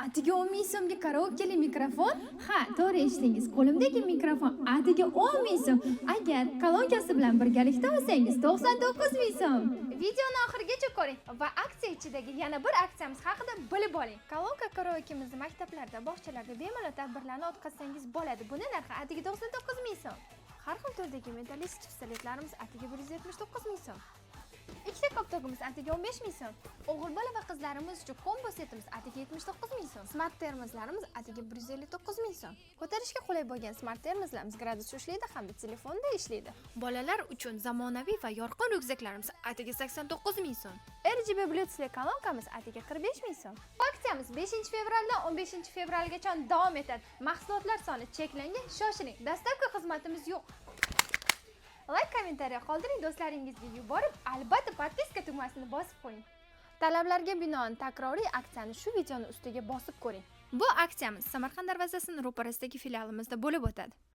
Atigi 10 ming so'mga karaokeli mikrofon? Ha, to'g'ri eshitdingiz. Qo'limdagi mikrofon atigi 10 ming so'm. Agar kolonkasi bilan birgalikda olsangiz 99 ming so'm. Videoni oxirigacha ko'ring va aksiya ichidagi yana bir aksiyamiz haqida bilib oling. Kolonka karaokemizni maktablarda, bog'chalarda bemalol tadbirlarni o'tkazsangiz bo'ladi. Buni narxi atigi 99 ming so'm. Har xil turdagi metall pistoletlarimiz atigi 179 ming so'm. Ikkita koptogimiz atigi 15 ming so'm. O'g'il bola va qizlarimiz uchun kombo setimiz atigi 79 ming so'm. Smart termoslarimiz atigi 159 ming so'm. Ko'tarishga qulay bo'lgan smart termoslarimiz gradusda ishlaydi hamda telefonda ishlaydi. Bolalar uchun zamonaviy va yorqin ryukzaklarimiz atigi 89 ming so'm. RGB Bluetooth kolonkamiz atigi 45 ming so'm. Aksiyamiz 5 fevraldan 15 fevralgacha davom etadi. Mahsulotlar soni cheklangan, shoshiling. Dastlabki xizmatimiz yo'q. Like, kommentariya qoldiring, do'stlaringizga yuborib, albatta podpiska tugmasini bosib qo'ying. Talablarga binoan takroriy aksiyani shu videoni ustiga bosib ko'ring. Bu aksiyamiz Samarqand darvozasining ro'parasidagi filialimizda bo'lib o'tadi.